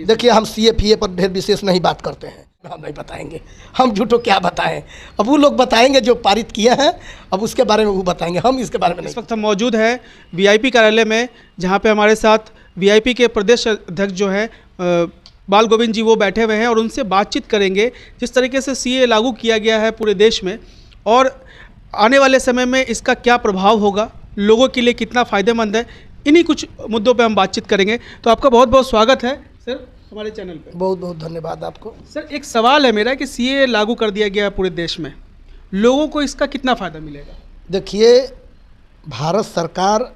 देखिए, हम सीए फीए पर ढेर विशेष नहीं बात करते हैं, हम नहीं बताएंगे। हम झूठो क्या बताएं, अब वो लोग बताएंगे जो पारित किए हैं, अब उसके बारे में वो बताएंगे, हम इसके बारे में नहीं। इस वक्त हम मौजूद हैं वीआईपी कार्यालय में, जहां पे हमारे साथ वीआईपी के प्रदेश अध्यक्ष जो हैं बाल गोविंद जी वो बैठे हुए हैं और उनसे बातचीत करेंगे जिस तरीके से सीए लागू किया गया है पूरे देश में और आने वाले समय में इसका क्या प्रभाव होगा, लोगों के लिए कितना फ़ायदेमंद है, इन्हीं कुछ मुद्दों पे हम बातचीत करेंगे। तो आपका बहुत बहुत स्वागत है सर हमारे चैनल पे। बहुत बहुत धन्यवाद आपको। सर, एक सवाल है मेरा कि सीए लागू कर दिया गया है पूरे देश में, लोगों को इसका कितना फ़ायदा मिलेगा? देखिए, भारत सरकार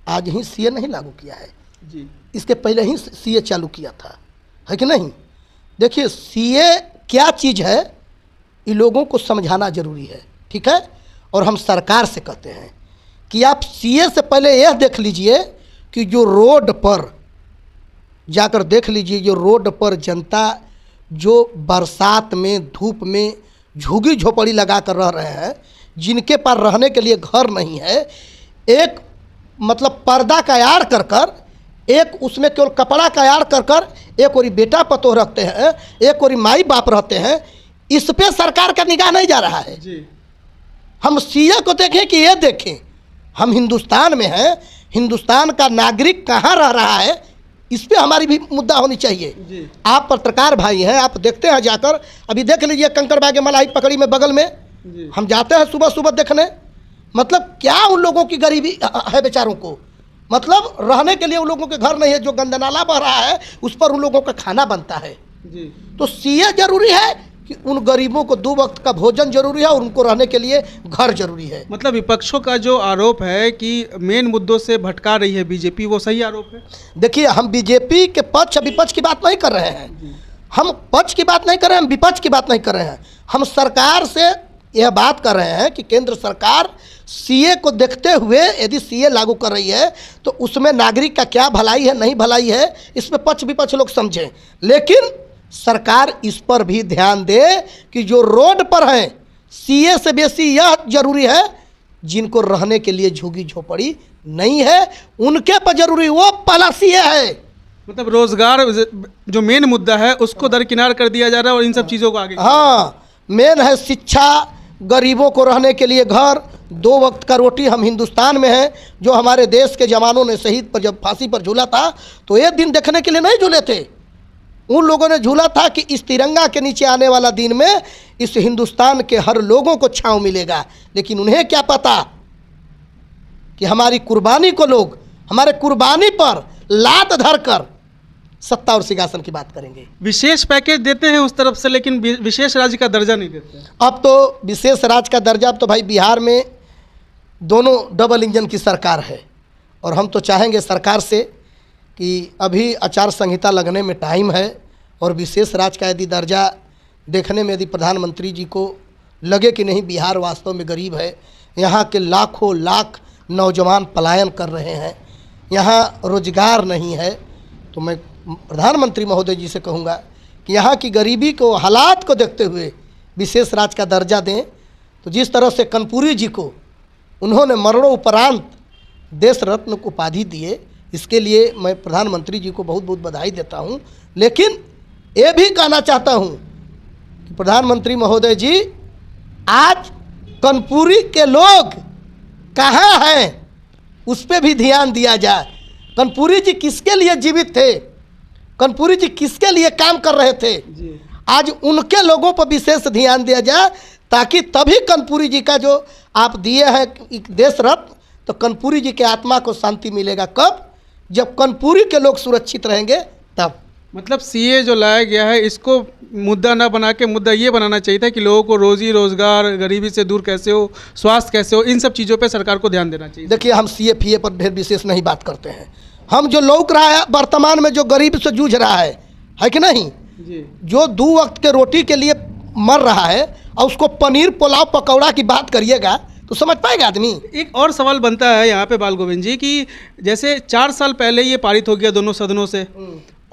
आज ही सीए नहीं लागू किया है जी, इसके पहले ही सीए चालू किया था, है कि नहीं? देखिए, सीए क्या चीज़ है ये लोगों को समझाना जरूरी है, ठीक है? और हम सरकार से कहते हैं कि आप सीए से पहले यह देख लीजिए कि जो रोड पर जाकर देख लीजिए, जो रोड पर जनता जो बरसात में धूप में झुग्गी झोपड़ी लगा कर रह रहे हैं, जिनके पास रहने के लिए घर नहीं है, एक मतलब पर्दा का यार कर कर, एक उसमें केवल कपड़ा का यार कर कर, एक और बेटा पतोह रखते हैं, एक और माई बाप रहते हैं, इस पे सरकार का निगाह नहीं जा रहा है जी। हम सीए को देखें कि ये देखें, हम हिंदुस्तान में हैं, हिंदुस्तान का नागरिक कहाँ रह रहा है, इस पे हमारी भी मुद्दा होनी चाहिए जी। आप पत्रकार भाई हैं, आप देखते हैं जाकर, अभी देख लीजिए कंकड़बाग मलाई पकड़ी में बगल में जी। हम जाते हैं सुबह सुबह देखने, मतलब क्या उन लोगों की गरीबी है बेचारों को, मतलब रहने के लिए उन लोगों के घर नहीं है, जो गंदा नाला बह रहा है उस पर उन लोगों का खाना बनता है। जी। तो सीए जरूरी है कि उन गरीबों को 2 वक्त का भोजन जरूरी है और उनको रहने के लिए घर जरूरी है। मतलब विपक्षों का जो आरोप है कि मेन मुद्दों से भटका रही है बीजेपी, वो सही आरोप है? देखिए, हम बीजेपी के पक्ष विपक्ष की बात नहीं कर रहे हैं, हम पक्ष की बात नहीं कर रहे हैं, हम विपक्ष की बात नहीं कर रहे हैं, हम सरकार से यह बात कर रहे हैं कि केंद्र सरकार सीए को देखते हुए यदि सीए लागू कर रही है तो उसमें नागरिक का क्या भलाई है नहीं भलाई है, इसमें पक्ष विपक्ष लोग समझें, लेकिन सरकार इस पर भी ध्यान दे कि जो रोड पर हैं, सीए से बेसी यह जरूरी है जिनको रहने के लिए झुग्गी झोपड़ी नहीं है, उनके पर जरूरी, वो पहला सीए है। मतलब रोजगार जो मेन मुद्दा है उसको दरकिनार कर दिया जा रहा है और इन सब चीज़ों को आगे। हाँ, मेन है शिक्षा, गरीबों को रहने के लिए घर, 2 वक्त का रोटी। हम हिंदुस्तान में हैं, जो हमारे देश के जवानों ने शहीद पर जब फांसी पर झूला था तो एक दिन देखने के लिए नहीं झूले थे, उन लोगों ने झूला था कि इस तिरंगा के नीचे आने वाला दिन में इस हिंदुस्तान के हर लोगों को छांव मिलेगा। लेकिन उन्हें क्या पता कि हमारी कुर्बानी को लोग हमारे कुर्बानी पर लात धरकर सत्ता और सिंहासन की बात करेंगे। विशेष पैकेज देते हैं उस तरफ से, लेकिन विशेष राज्य का दर्जा नहीं देते हैं। अब तो विशेष राज्य का दर्जा, अब तो भाई बिहार में दोनों डबल इंजन की सरकार है और हम तो चाहेंगे सरकार से कि अभी आचार संहिता लगने में टाइम है और विशेष राज्य का यदि दर्जा देखने में यदि प्रधानमंत्री जी को लगे कि नहीं बिहार वास्तव में गरीब है, यहाँ के लाखों लाख नौजवान पलायन कर रहे हैं, यहाँ रोजगार नहीं है, तो मैं प्रधानमंत्री महोदय जी से कहूँगा कि यहाँ की गरीबी को, हालात को देखते हुए विशेष राज्य का दर्जा दें। तो जिस तरह से कर्पूरी जी को उन्होंने मरणोपरांत देश रत्न को उपाधि दिए, इसके लिए मैं प्रधानमंत्री जी को बहुत बहुत बधाई देता हूँ। लेकिन ये भी कहना चाहता हूँ कि प्रधानमंत्री महोदय जी, आज कर्पूरी के लोग कहाँ हैं उस पर भी ध्यान दिया जाए। कर्पूरी जी किसके लिए जीवित थे, कर्पूरी जी किसके लिए काम कर रहे थे, आज उनके लोगों पर विशेष ध्यान दिया जाए, ताकि तभी कर्पूरी जी का जो आप दिए हैं देश रत्न, तो कर्पूरी जी के आत्मा को शांति मिलेगा कब, जब कर्पूरी के लोग सुरक्षित रहेंगे तब। मतलब सीए जो लाया गया है इसको मुद्दा ना बना के मुद्दा ये बनाना चाहिए था कि लोगों को रोजी रोजगार, गरीबी से दूर कैसे हो, स्वास्थ्य कैसे हो, इन सब चीज़ों पे सरकार को ध्यान देना चाहिए। देखिए, हम सीए फीए पर ढेर विशेष नहीं बात करते हैं, हम जो लौक रहा है वर्तमान में, जो गरीब से जूझ रहा है कि नहीं जी। जो 2 वक्त के रोटी के लिए मर रहा है और उसको पनीर पुलाव पकौड़ा की बात करिएगा तो समझ पाएगा आदमी। एक और सवाल बनता है यहाँ पे बाल गोविंद जी कि जैसे 4 साल पहले ये पारित हो गया दोनों सदनों से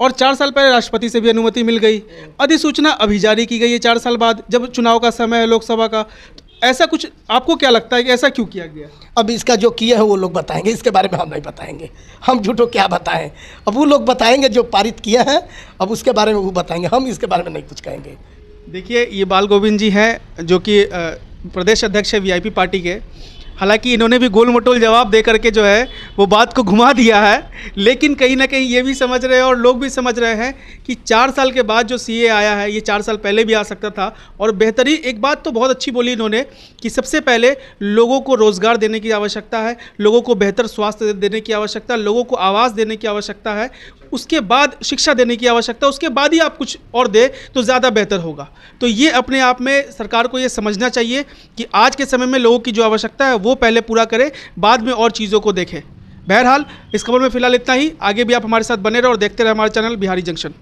और 4 साल पहले राष्ट्रपति से भी अनुमति मिल गई, अधिसूचना अभी जारी की गई है 4 साल बाद, जब चुनाव का समय है लोकसभा का। तो ऐसा कुछ आपको क्या लगता है कि ऐसा क्यों किया गया? अब इसका जो किया है वो लोग बताएंगे, इसके बारे में हम नहीं बताएंगे। हम झूठो क्या बताएं, अब वो लोग बताएंगे जो पारित किया है, अब उसके बारे में वो बताएंगे, हम इसके बारे में नहीं कुछ कहेंगे। देखिए, ये बाल गोविंद जी हैं जो कि प्रदेश अध्यक्ष है वीआईपी पार्टी के। हालांकि इन्होंने भी गोल मटोल जवाब दे करके जो है वो बात को घुमा दिया है, लेकिन कहीं ना कहीं ये भी समझ रहे हैं और लोग भी समझ रहे हैं कि 4 साल के बाद जो सीए आया है, ये 4 साल पहले भी आ सकता था। और बेहतरीन एक बात तो बहुत अच्छी बोली इन्होंने कि सबसे पहले लोगों को रोज़गार देने की आवश्यकता है, लोगों को बेहतर स्वास्थ्य देने की आवश्यकता है, लोगों को आवास देने की आवश्यकता है, उसके बाद शिक्षा देने की आवश्यकता है, उसके बाद ही आप कुछ और दे तो ज़्यादा बेहतर होगा। तो ये अपने आप में सरकार को ये समझना चाहिए कि आज के समय में लोगों की जो आवश्यकता है वो पहले पूरा करें, बाद में और चीज़ों को देखें। बहरहाल इस खबर में फ़िलहाल इतना ही। आगे भी आप हमारे साथ बने रहो और देखते रहे हमारा चैनल बिहारी जंक्शन।